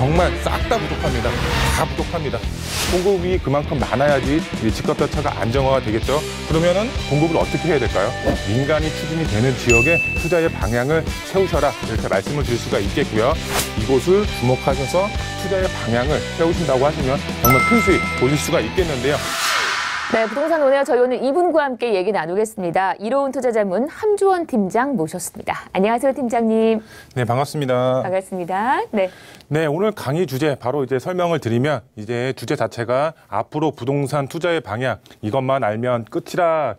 정말 싹 다 부족합니다. 다 부족합니다. 공급이 그만큼 많아야지 집값 자체가 안정화가 되겠죠. 그러면은 공급을 어떻게 해야 될까요? 민간이 추진이 되는 지역에 투자의 방향을 세우셔라, 이렇게 말씀을 드릴 수가 있겠고요. 이곳을 주목하셔서 투자의 방향을 세우신다고 하시면 정말 큰 수익 보실 수가 있겠는데요. 네, 부동산 오늘 저희 오늘 이분과 함께 얘기 나누겠습니다. 이로운 투자자문 함주원 팀장 모셨습니다. 안녕하세요, 팀장님. 네, 반갑습니다. 반갑습니다. 네, 오늘 강의 주제 바로 이제 설명을 드리면 이제 주제 자체가 앞으로 부동산 투자의 방향, 이것만 알면 끝이다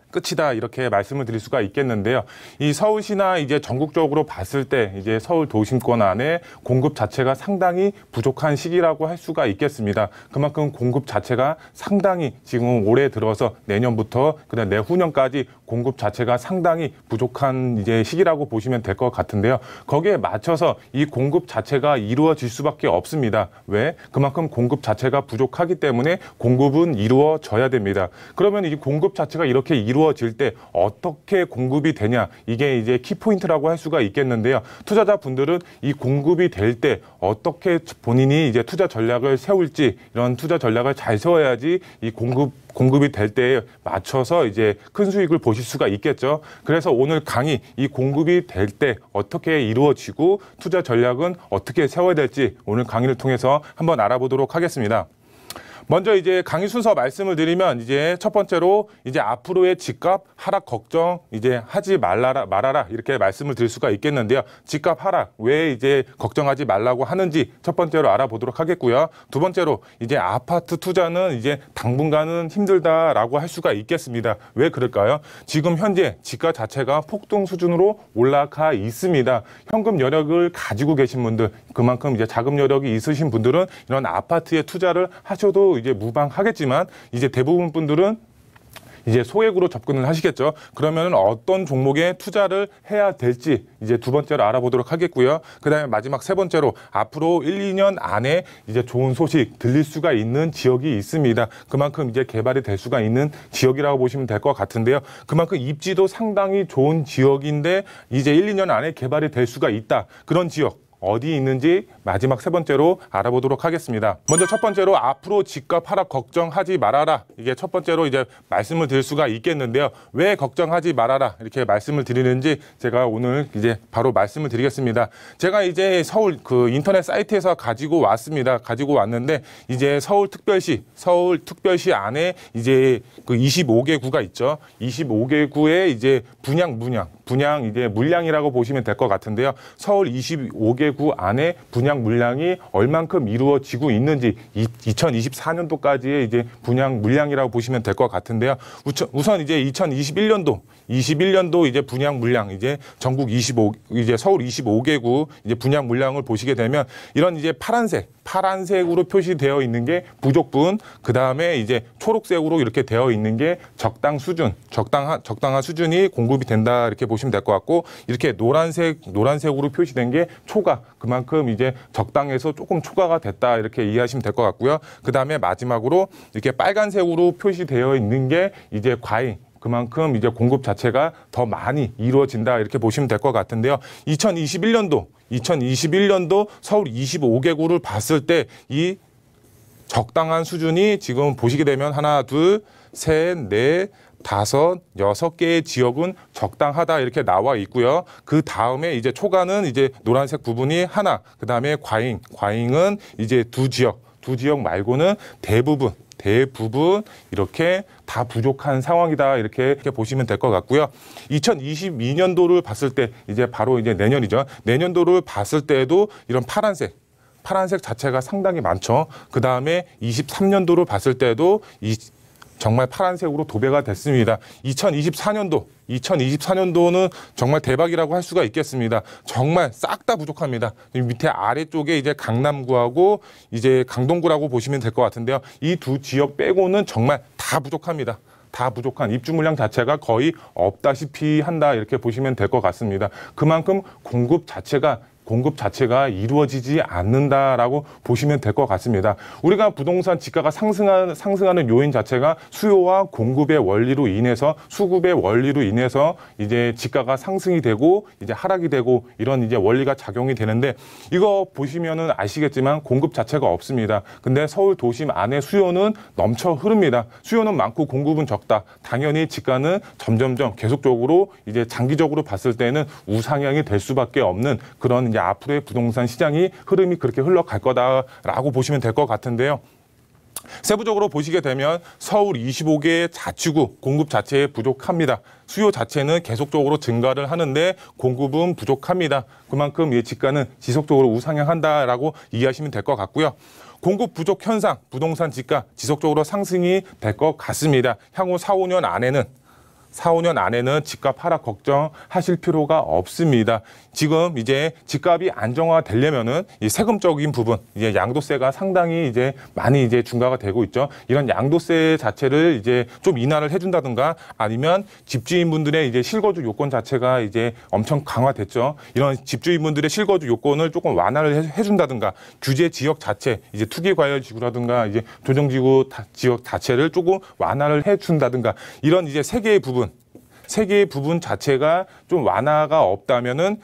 이렇게 말씀을 드릴 수가 있겠는데요. 이 서울시나 이제 전국적으로 봤을 때 이제 서울 도심권 안에 공급 자체가 상당히 부족한 시기라고 할 수가 있겠습니다. 그만큼 공급 자체가 상당히 지금 올해 들어서 내년부터 그다음 내후년까지 공급 자체가 상당히 부족한 이제 시기라고 보시면 될 것 같은데요. 거기에 맞춰서 이 공급 자체가 이루어질 수밖에 없습니다. 왜? 그만큼 공급 자체가 부족하기 때문에 공급은 이루어져야 됩니다. 그러면 이 공급 자체가 이렇게 이루어질 때 어떻게 공급이 되냐? 이게 이제 키포인트라고 할 수가 있겠는데요. 투자자분들은 이 공급이 될 때 어떻게 본인이 이제 투자 전략을 세울지, 이런 투자 전략을 잘 세워야지 이 공급이 될 때에 맞춰서 이제 큰 수익을 보실 수가 있겠죠. 그래서 오늘 강의, 이 공급이 될 때 어떻게 이루어지고 투자 전략은 어떻게 세워야 될지 오늘 강의를 통해서 한번 알아보도록 하겠습니다. 먼저 이제 강의 순서 말씀을 드리면 이제 첫 번째로 이제 앞으로의 집값 하락 걱정 이제 하지 말아라 이렇게 말씀을 드릴 수가 있겠는데요. 집값 하락 왜 이제 걱정하지 말라고 하는지 첫 번째로 알아보도록 하겠고요. 두 번째로 이제 아파트 투자는 이제 당분간은 힘들다라고 할 수가 있겠습니다. 왜 그럴까요? 지금 현재 집값 자체가 폭등 수준으로 올라가 있습니다. 현금 여력을 가지고 계신 분들, 그만큼 이제 자금 여력이 있으신 분들은 이런 아파트에 투자를 하셔도 이제 무방하겠지만 이제 대부분 분들은 이제 소액으로 접근을 하시겠죠. 그러면 어떤 종목에 투자를 해야 될지 이제 두 번째로 알아보도록 하겠고요. 그다음에 마지막 세 번째로 앞으로 1, 2년 안에 이제 좋은 소식 들릴 수가 있는 지역이 있습니다. 그만큼 이제 개발이 될 수가 있는 지역이라고 보시면 될 것 같은데요. 그만큼 입지도 상당히 좋은 지역인데 이제 1, 2년 안에 개발이 될 수가 있다. 그런 지역 어디 있는지 마지막 세 번째로 알아보도록 하겠습니다. 먼저 첫 번째로 앞으로 집값 하락 걱정하지 말아라. 이게 첫 번째로 이제 말씀을 드릴 수가 있겠는데요. 왜 걱정하지 말아라 이렇게 말씀을 드리는지 제가 오늘 이제 바로 말씀을 드리겠습니다. 제가 이제 서울 그 인터넷 사이트에서 가지고 왔는데 이제 서울특별시 안에 이제 그 25개 구가 있죠. 25개 구의 이제 분양 이제 물량이라고 보시면 될 것 같은데요. 서울 25개 구 안에 분양 물량이 얼만큼 이루어지고 있는지 2024년도까지의 이제 분양 물량이라고 보시면 될 것 같은데요. 우선 이제 2021년도 이제 분양 물량 이제 전국 이제 서울 25개 구 이제 분양 물량을 보시게 되면 이런 이제 파란색으로 표시되어 있는 게 부족분, 그다음에 이제 초록색으로 이렇게 되어 있는 게 적당한 수준이 공급이 된다 이렇게 보시면 될 것 같고, 이렇게 노란색으로 표시된 게 초과, 그만큼 이제 적당해서 조금 초과가 됐다 이렇게 이해하시면 될 것 같고요. 그다음에 마지막으로 이렇게 빨간색으로 표시되어 있는 게 이제 과잉, 그만큼 이제 공급 자체가 더 많이 이루어진다 이렇게 보시면 될 것 같은데요. 2021년도 서울 25개 구를 봤을 때 이 적당한 수준이 지금 보시게 되면 하나, 둘, 셋, 넷, 다섯, 6개의 지역은 적당하다 이렇게 나와 있고요. 그 다음에 이제 초과는 이제 노란색 부분이 하나, 그 다음에 과잉은 이제 두 지역 말고는 대부분 이렇게 다 부족한 상황이다 이렇게 보시면 될 것 같고요. 2022년도를 봤을 때 이제 바로 이제 내년이죠. 내년도를 봤을 때에도 이런 파란색 자체가 상당히 많죠. 그 다음에 23년도를 봤을 때도 정말 파란색으로 도배가 됐습니다. 2024년도는 정말 대박이라고 할 수가 있겠습니다. 정말 싹 다 부족합니다. 밑에 아래쪽에 이제 강남구하고 이제 강동구라고 보시면 될 것 같은데요. 이 두 지역 빼고는 정말 다 부족합니다. 다 부족한 입주 물량 자체가 거의 없다시피 한다 이렇게 보시면 될 것 같습니다. 그만큼 공급 자체가 공급 자체가 이루어지지 않는다라고 보시면 될 것 같습니다. 우리가 부동산 지가가 상승하는 요인 자체가 수요와 공급의 원리로 인해서 수급의 원리로 인해서 이제 지가가 상승이 되고 이제 하락이 되고 이런 이제 원리가 작용이 되는데 이거 보시면은 아시겠지만 공급 자체가 없습니다. 근데 서울 도심 안에 수요는 넘쳐 흐릅니다. 수요는 많고 공급은 적다. 당연히 지가는 점점점 계속적으로 이제 장기적으로 봤을 때는 우상향이 될 수밖에 없는 그런 이제 앞으로의 부동산 시장이 흐름이 그렇게 흘러갈 거다라고 보시면 될 것 같은데요. 세부적으로 보시게 되면 서울 25개 자치구 공급 자체에 부족합니다. 수요 자체는 계속적으로 증가를 하는데 공급은 부족합니다. 그만큼 이 지가는 지속적으로 우상향한다라고 이해하시면 될 것 같고요. 공급 부족 현상, 부동산 지가 지속적으로 상승이 될 것 같습니다. 향후 4, 5년 안에는 집값 하락 걱정하실 필요가 없습니다. 지금 이제 집값이 안정화되려면은 이 세금적인 부분, 이제 양도세가 상당히 이제 많이 이제 중과가 되고 있죠. 이런 양도세 자체를 이제 좀 인하를 해준다든가 아니면 집주인분들의 이제 실거주 요건 자체가 이제 엄청 강화됐죠. 이런 집주인분들의 실거주 요건을 조금 완화를 해준다든가 규제 지역 자체, 이제 투기과열지구라든가 이제 조정지구 지역 자체를 조금 완화를 해준다든가 이런 이제 세 개의 부분 자체가 좀 완화가 없다면은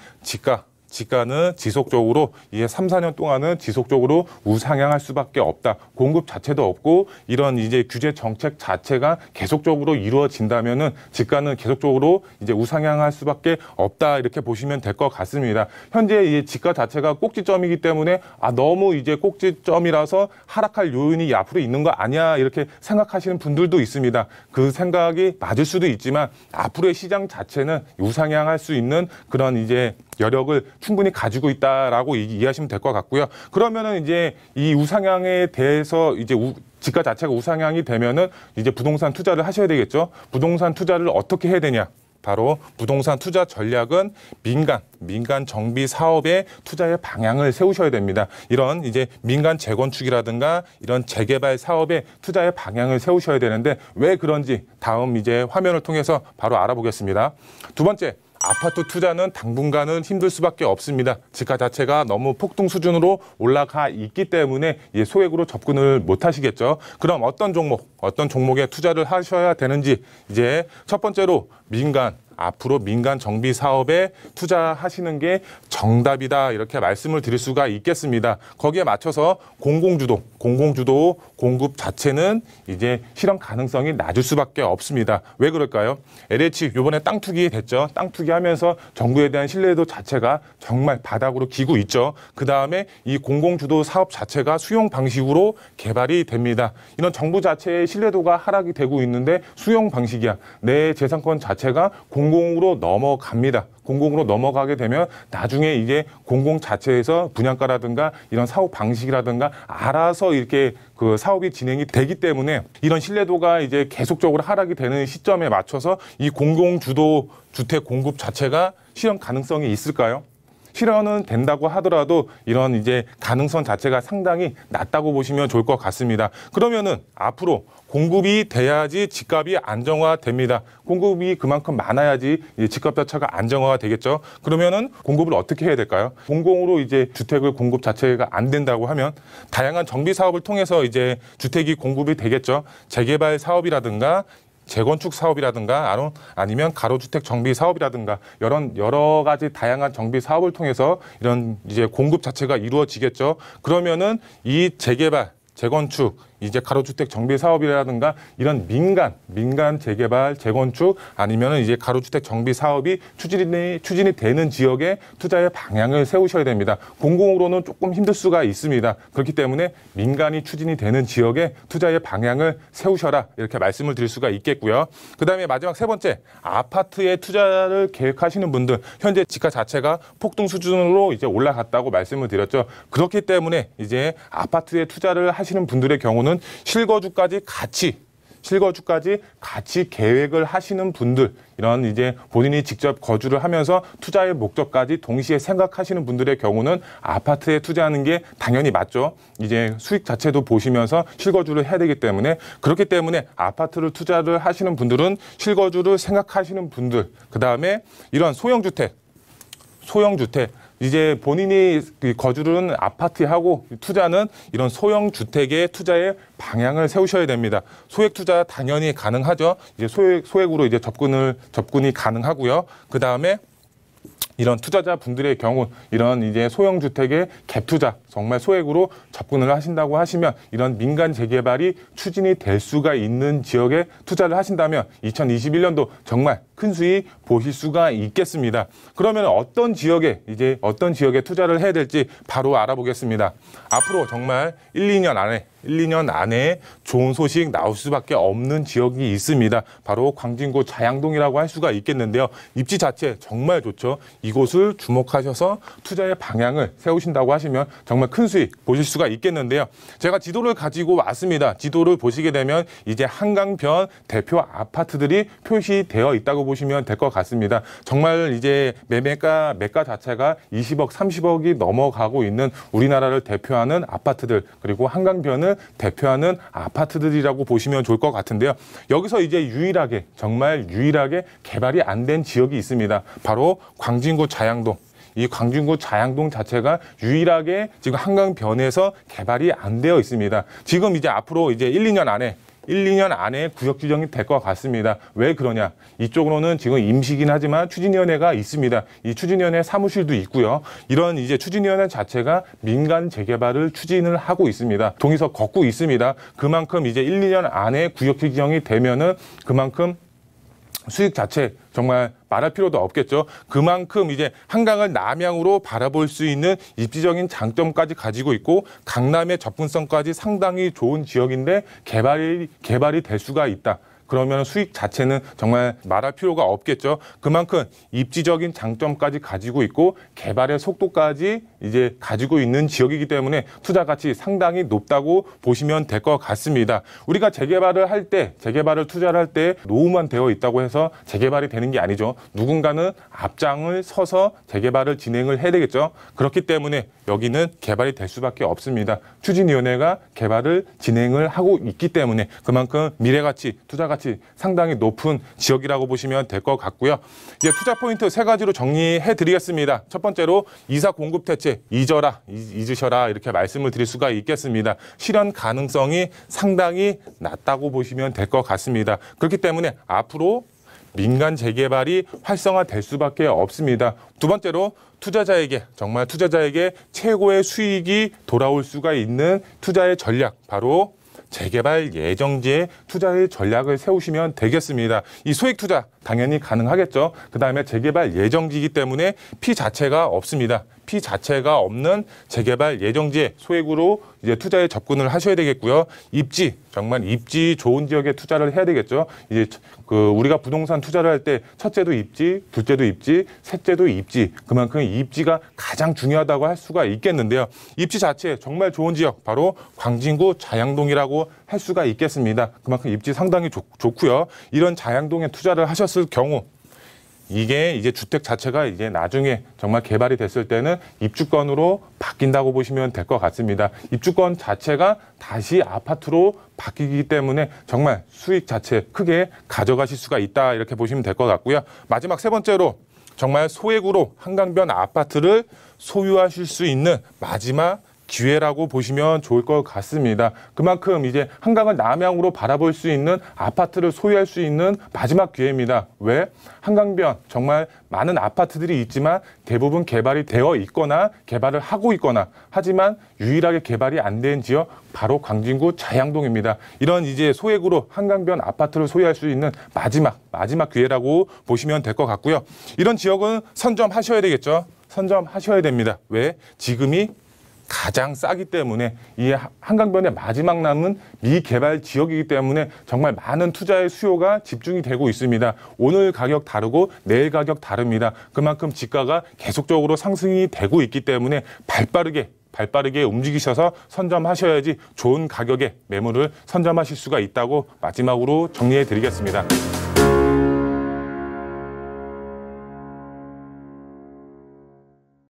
지가는 지속적으로 이제 3, 4년 동안은 지속적으로 우상향할 수밖에 없다. 공급 자체도 없고 이런 이제 규제 정책 자체가 계속적으로 이루어진다면은 지가는 계속적으로 이제 우상향할 수밖에 없다. 이렇게 보시면 될 것 같습니다. 현재 이 지가 자체가 꼭지점이기 때문에 너무 이제 꼭지점이라서 하락할 요인이 앞으로 있는 거 아니야 이렇게 생각하시는 분들도 있습니다. 그 생각이 맞을 수도 있지만 앞으로의 시장 자체는 우상향할 수 있는 그런 이제 여력을 충분히 가지고 있다라고 이해하시면 될 것 같고요. 그러면은 이제 이 우상향에 대해서 이제 지가 자체가 우상향이 되면은 이제 부동산 투자를 하셔야 되겠죠. 부동산 투자를 어떻게 해야 되냐? 바로 부동산 투자 전략은 민간 정비 사업의 투자의 방향을 세우셔야 됩니다. 이런 이제 민간 재건축이라든가 이런 재개발 사업의 투자의 방향을 세우셔야 되는데 왜 그런지 다음 이제 화면을 통해서 바로 알아보겠습니다. 두 번째, 아파트 투자는 당분간은 힘들 수밖에 없습니다. 지가 자체가 너무 폭등 수준으로 올라가 있기 때문에 소액으로 접근을 못 하시겠죠. 그럼 어떤 종목에 투자를 하셔야 되는지 이제 첫 번째로 앞으로 민간 정비 사업에 투자하시는 게 정답이다 이렇게 말씀을 드릴 수가 있겠습니다. 거기에 맞춰서 공공주도 공급 자체는 이제 실현 가능성이 낮을 수밖에 없습니다. 왜 그럴까요? LH 이번에 땅 투기 됐죠. 땅 투기하면서 정부에 대한 신뢰도 자체가 정말 바닥으로 기고 있죠. 그 다음에 이 공공주도 사업 자체가 수용 방식으로 개발이 됩니다. 이런 정부 자체의 신뢰도가 하락이 되고 있는데 수용 방식이야. 내 재산권 자체가 공공으로 넘어갑니다. 공공으로 넘어가게 되면 나중에 이제 공공 자체에서 분양가라든가 이런 사업 방식이라든가 알아서 이렇게 그 사업이 진행이 되기 때문에 이런 신뢰도가 이제 계속적으로 하락이 되는 시점에 맞춰서 이 공공주도 주택 공급 자체가 실현 가능성이 있을까요? 실현은 된다고 하더라도 이런 이제 가능성 자체가 상당히 낮다고 보시면 좋을 것 같습니다. 그러면은 앞으로 공급이 돼야지 집값이 안정화됩니다. 공급이 그만큼 많아야지 집값 자체가 안정화가 되겠죠. 그러면은 공급을 어떻게 해야 될까요? 공공으로 이제 주택을 공급 자체가 안 된다고 하면 다양한 정비 사업을 통해서 이제 주택이 공급이 되겠죠. 재개발 사업이라든가 재건축 사업이라든가 아니면 가로주택 정비 사업이라든가 여러 가지 다양한 정비 사업을 통해서 이런 이제 공급 자체가 이루어지겠죠. 그러면은 이 재개발, 재건축, 이제 가로주택 정비 사업이라든가 이런 민간 재개발, 재건축 아니면은 이제 가로주택 정비 사업이 추진이 되는 지역에 투자의 방향을 세우셔야 됩니다. 공공으로는 조금 힘들 수가 있습니다. 그렇기 때문에 민간이 추진이 되는 지역에 투자의 방향을 세우셔라 이렇게 말씀을 드릴 수가 있겠고요. 그다음에 마지막 세 번째, 아파트에 투자를 계획하시는 분들 현재 지가 자체가 폭등 수준으로 이제 올라갔다고 말씀을 드렸죠. 그렇기 때문에 이제 아파트에 투자를 하시는 분들의 경우는 실거주까지 같이 계획을 하시는 분들, 이런 이제 본인이 직접 거주를 하면서 투자의 목적까지 동시에 생각하시는 분들의 경우는 아파트에 투자하는 게 당연히 맞죠. 이제 수익 자체도 보시면서 실거주를 해야 되기 때문에, 그렇기 때문에 아파트를 투자를 하시는 분들은 실거주를 생각하시는 분들, 그 다음에 이런 소형주택 이제 본인이 거주를 하는 아파트에 하고 투자는 이런 소형 주택의 투자의 방향을 세우셔야 됩니다. 소액 투자 당연히 가능하죠. 이제 소액으로 이제 접근이 가능하고요. 그 다음에 이런 투자자분들의 경우 이런 이제 소형 주택의 갭 투자 정말 소액으로 접근을 하신다고 하시면 이런 민간 재개발이 추진이 될 수가 있는 지역에 투자를 하신다면 2021년도 정말 큰 수익 보실 수가 있겠습니다. 그러면 어떤 지역에 투자를 해야 될지 바로 알아보겠습니다. 앞으로 정말 1, 2년 안에 좋은 소식 나올 수밖에 없는 지역이 있습니다. 바로 광진구 자양동이라고 할 수가 있겠는데요. 입지 자체 정말 좋죠. 이곳을 주목하셔서 투자의 방향을 세우신다고 하시면 정말 큰 수익 보실 수가 있겠는데요. 제가 지도를 가지고 왔습니다. 지도를 보시게 되면 이제 한강변 대표 아파트들이 표시되어 있다고 보시면 될 것 같습니다. 정말 이제 매가 자체가 20억, 30억이 넘어가고 있는 우리나라를 대표하는 아파트들, 그리고 한강변을 대표하는 아파트들이라고 보시면 좋을 것 같은데요. 여기서 이제 정말 유일하게 개발이 안 된 지역이 있습니다. 바로 광진구 자양동. 이 광진구 자양동 자체가 유일하게 지금 한강변에서 개발이 안 되어 있습니다. 지금 이제 앞으로 이제 1, 2년 안에 구역 지정이 될 것 같습니다. 왜 그러냐? 이쪽으로는 지금 임시긴 하지만 추진위원회가 있습니다. 이 추진위원회 사무실도 있고요. 이런 이제 추진위원회 자체가 민간 재개발을 추진을 하고 있습니다. 동의서 걷고 있습니다. 그만큼 이제 1, 2년 안에 구역 지정이 되면은 그만큼 수익 자체 정말 말할 필요도 없겠죠. 그만큼 이제 한강을 남향으로 바라볼 수 있는 입지적인 장점까지 가지고 있고 강남의 접근성까지 상당히 좋은 지역인데 개발이 될 수가 있다. 그러면 수익 자체는 정말 말할 필요가 없겠죠. 그만큼 입지적인 장점까지 가지고 있고 개발의 속도까지 이제 가지고 있는 지역이기 때문에 투자 가치 상당히 높다고 보시면 될 것 같습니다. 우리가 재개발을 투자를 할 때 노후만 되어 있다고 해서 재개발이 되는 게 아니죠. 누군가는 앞장을 서서 재개발을 진행을 해야 되겠죠. 그렇기 때문에 여기는 개발이 될 수밖에 없습니다. 추진위원회가 개발을 진행을 하고 있기 때문에 그만큼 미래가치, 투자가치 상당히 높은 지역이라고 보시면 될 것 같고요. 이제 투자 포인트 3가지로 정리해 드리겠습니다. 첫 번째로 이사 공급 대책 잊으셔라 이렇게 말씀을 드릴 수가 있겠습니다. 실현 가능성이 상당히 낮다고 보시면 될 것 같습니다. 그렇기 때문에 앞으로 민간 재개발이 활성화될 수밖에 없습니다. 두 번째로 투자자에게 최고의 수익이 돌아올 수가 있는 투자의 전략, 바로 재개발 예정지에 투자의 전략을 세우시면 되겠습니다. 이 소액 투자 당연히 가능하겠죠. 그다음에 재개발 예정지이기 때문에 피 자체가 없습니다. 피 자체가 없는 재개발 예정지에 소액으로 이제 투자에 접근을 하셔야 되겠고요. 정말 입지 좋은 지역에 투자를 해야 되겠죠. 이제 우리가 부동산 투자를 할 때 첫째도 입지, 둘째도 입지, 셋째도 입지. 그만큼 입지가 가장 중요하다고 할 수가 있겠는데요. 입지 자체 정말 좋은 지역, 바로 광진구 자양동이라고 할 수가 있겠습니다. 그만큼 입지 상당히 좋고요. 이런 자양동에 투자를 하셨을 경우 이게 이제 주택 자체가 이제 나중에 정말 개발이 됐을 때는 입주권으로 바뀐다고 보시면 될 것 같습니다. 입주권 자체가 다시 아파트로 바뀌기 때문에 정말 수익 자체 크게 가져가실 수가 있다 이렇게 보시면 될 것 같고요. 마지막 3번째로 정말 소액으로 한강변 아파트를 소유하실 수 있는 마지막 기회라고 보시면 좋을 것 같습니다. 그만큼 이제 한강을 남향으로 바라볼 수 있는 아파트를 소유할 수 있는 마지막 기회입니다. 왜? 한강변 정말 많은 아파트들이 있지만 대부분 개발이 되어 있거나 개발을 하고 있거나 하지만 유일하게 개발이 안 된 지역 바로 광진구 자양동입니다. 이런 이제 소액으로 한강변 아파트를 소유할 수 있는 마지막 기회라고 보시면 될 것 같고요. 이런 지역은 선점하셔야 되겠죠. 선점하셔야 됩니다. 왜? 지금이 가장 싸기 때문에 이 한강변의 마지막 남은 미개발 지역이기 때문에 정말 많은 투자의 수요가 집중이 되고 있습니다. 오늘 가격 다르고 내일 가격 다릅니다. 그만큼 지가가 계속적으로 상승이 되고 있기 때문에 발빠르게 움직이셔서 선점하셔야지 좋은 가격에 매물을 선점하실 수가 있다고 마지막으로 정리해 드리겠습니다.